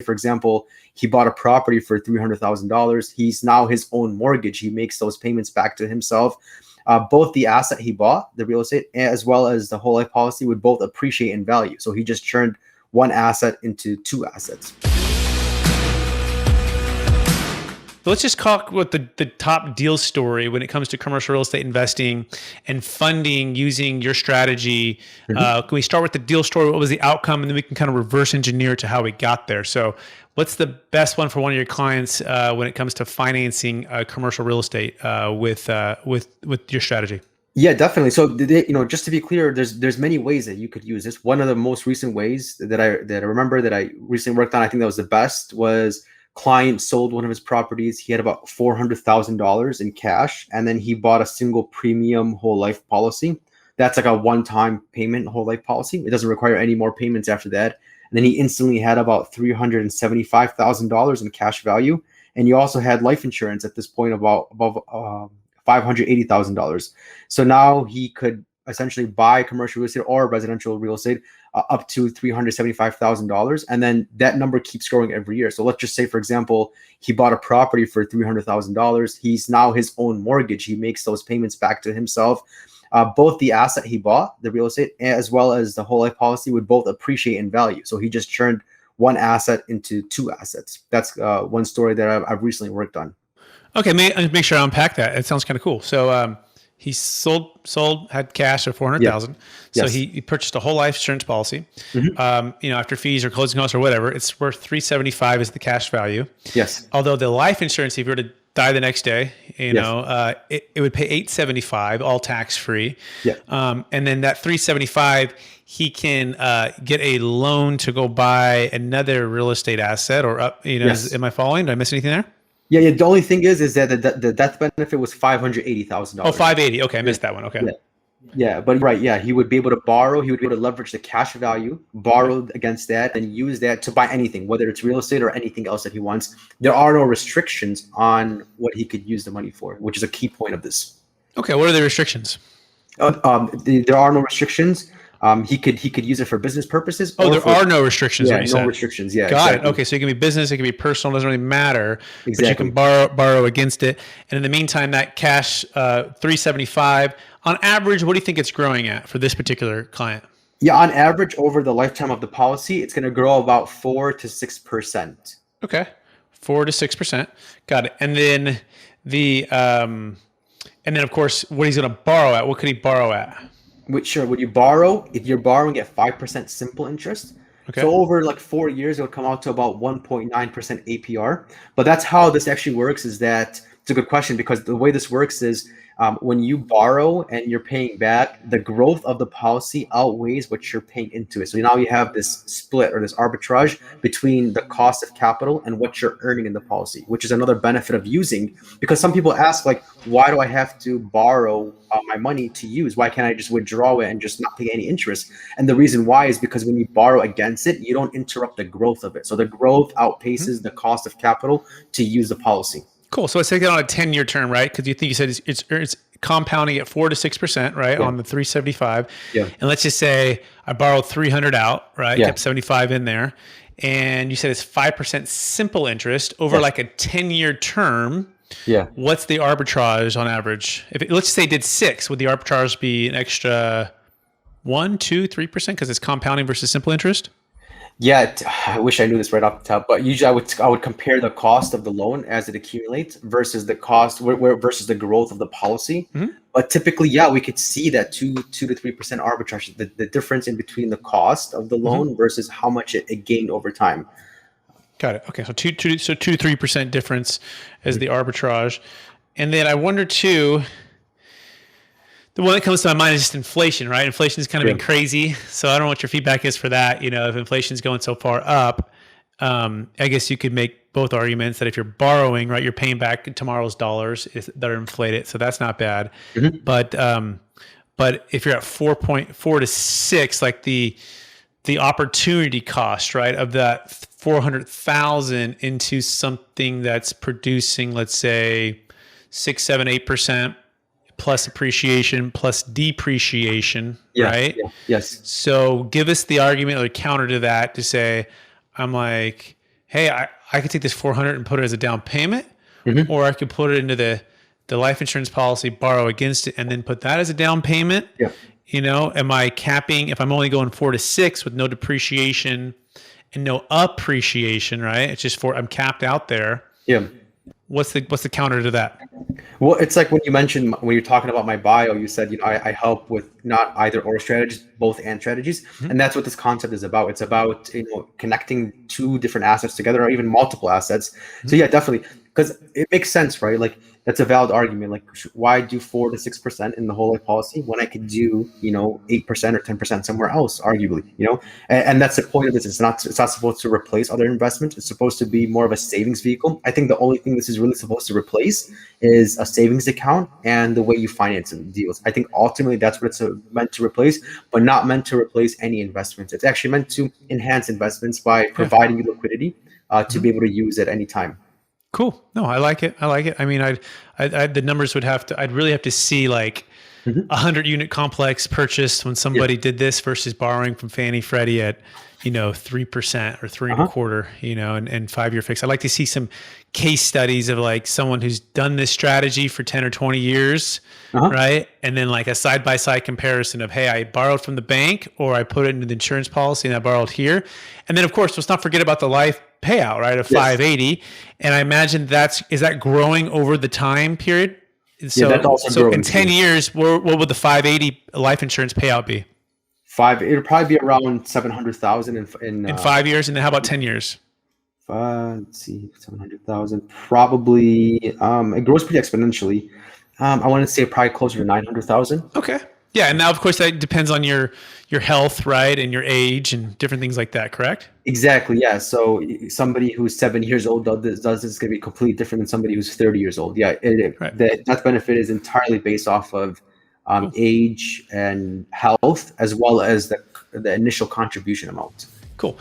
for example, he bought a property for $300,000. He's now his own mortgage. He makes those payments back to himself. Both the asset he bought, the real estate, as well as the whole life policy would both appreciate in value. So he just turned one asset into two assets. So let's just talk with the top deal story when it comes to commercial real estate investing and funding using your strategy. Can we start with the deal story? What was the outcome? And then we can kind of reverse engineer to how we got there. So what's the best one for one of your clients when it comes to financing commercial real estate with your strategy? Yeah, definitely. So, just to be clear, there's many ways that you could use this. One of the most recent ways that I remember that I recently worked on, I think that was the best, was client sold one of his properties. He had about $400,000 in cash, and then he bought a single premium whole life policy. That's like a one-time payment whole life policy. It doesn't require any more payments after that. And then he instantly had about $375,000 in cash value. And he also had life insurance at this point above $580,000. So now he could essentially buy commercial real estate or residential real estate up to $375,000. And then that number keeps growing every year. So let's just say, for example, he bought a property for $300,000. He's now his own mortgage. He makes those payments back to himself. Both the asset he bought, the real estate, as well as the whole life policy would both appreciate in value. So he just turned one asset into two assets. That's one story that I've recently worked on. Okay, make sure I unpack that. It sounds kind of cool. So he sold, had cash of $400,000. So Yes. he purchased a whole life insurance policy. After fees or closing costs or whatever, it's worth $375 is the cash value. Yes. Although the life insurance, if you were to die the next day, it would pay $875, all tax free. Yeah. And then that $375, he can get a loan to go buy another real estate asset or up. Yes. Am I following? Did I miss anything there? Yeah. The only thing is that the death benefit was $580,000. Oh, $580. Okay, I missed that one. Okay. Yeah, but right, yeah, he would be able to borrow. He would be able to leverage the cash value, borrow against that, and use that to buy anything, whether it's real estate or anything else that he wants. There are no restrictions on what he could use the money for, which is a key point of this. Okay, what are the restrictions? There are no restrictions. He could use it for business purposes. Oh, there are no restrictions. Yeah, no restrictions. Yeah, got exactly. it. Okay, so it can be business, it can be personal, doesn't really matter. Exactly. But you can borrow against it. And in the meantime, that cash, $375 on average, what do you think it's growing at for this particular client? Yeah, on average, over the lifetime of the policy, it's going to grow about 4 to 6%. Okay, 4 to 6%. Got it. And then of course, what he's going to borrow at. What could he borrow at? Sure. When you borrow, if you're borrowing at 5% simple interest, so over like 4 years, it'll come out to about 1.9% APR. But that's how this actually works. Is that it's a good question, because the way this works is when you borrow and you're paying back, the growth of the policy outweighs what you're paying into it. So now you have this split or this arbitrage between the cost of capital and what you're earning in the policy, which is another benefit of using. Because some people ask, like, why do I have to borrow my money to use? Why can't I just withdraw it and just not pay any interest? And the reason why is because when you borrow against it, you don't interrupt the growth of it. So the growth outpaces the cost of capital to use the policy. Cool. So let's take it on a 10-year term, right? Because you said it's compounding at 4 to 6%, right? On the 375. Yeah. And let's just say I borrowed 300 out, right? Yeah. Kept 75 in there. And you said it's 5% simple interest over like a 10-year term. Yeah. What's the arbitrage on average? Let's say it did 6, would the arbitrage be an extra 1, 2, 3% because it's compounding versus simple interest? Yeah, I wish I knew this right off the top, but usually I would compare the cost of the loan as it accumulates versus the cost versus the growth of the policy. But typically, yeah, we could see that 2 to 3% arbitrage, the difference in between the cost of the loan versus how much it gained over time. Got it. Okay, so 2 to 3% difference as the arbitrage, and then I wonder too. The one that comes to my mind is just inflation, right? Inflation has kind of been crazy. So I don't know what your feedback is for that. If inflation's going so far up, I guess you could make both arguments that if you're borrowing, right, you're paying back tomorrow's dollars that are inflated. So that's not bad. But if you're at 4.4 to 6, like the opportunity cost, right, of that 400,000 into something that's producing, let's say 6, 7, 8%. Plus appreciation, plus depreciation, right? Yes. So give us the argument or the counter to that to say, I'm like, hey, I could take this 400 and put it as a down payment, Mm-hmm. or I could put it into the life insurance policy, borrow against it, and then put that as a down payment. Yeah. Am I capping if I'm only going 4 to 6 with no depreciation and no appreciation, right? It's just I'm capped out there. Yeah. What's the counter to that? Well, it's like when you mentioned, when you're talking about my bio, you said, I help with not either or strategies, both and strategies. Mm-hmm. And that's what this concept is about. It's about, connecting two different assets together, or even multiple assets. Mm-hmm. So yeah, definitely. Because it makes sense, right? Like, that's a valid argument. Like, why do 4 to 6% in the whole life policy when I could do, 8% or 10% somewhere else, arguably, and that's the point of this. It's not supposed to replace other investments. It's supposed to be more of a savings vehicle. I think the only thing this is really supposed to replace is a savings account and the way you finance deals. I think ultimately that's what it's meant to replace, but not meant to replace any investments. It's actually meant to enhance investments by providing you liquidity to be able to use at any time. Cool. No, I like it. I mean, the numbers I'd really have to see like 100 unit complex purchased when somebody did this versus borrowing from Fannie Freddie at, 3% or 3.25%, and 5-year fix. I'd like to see some case studies of like someone who's done this strategy for 10 or 20 years, right? And then like a side-by-side comparison of, hey, I borrowed from the bank, or I put it into the insurance policy and I borrowed here. And then of course, let's not forget about the life payout, right, of 580. And I imagine is that growing over the time period? So, that's also growing in 10 years, what would the 580 life insurance payout be? It'll probably be around 700,000 in 5 years. And then how about 10 years? Let's see, 700,000. Probably it grows pretty exponentially. I want to say probably closer to 900,000. Okay. Yeah, and now of course that depends on your health, right, and your age and different things like that. Correct? Exactly. Yeah. So somebody who's 7 years old does this is going to be completely different than somebody who's 30 years old. Yeah. Right. The death benefit is entirely based off of age and health, as well as the initial contribution amount. Cool.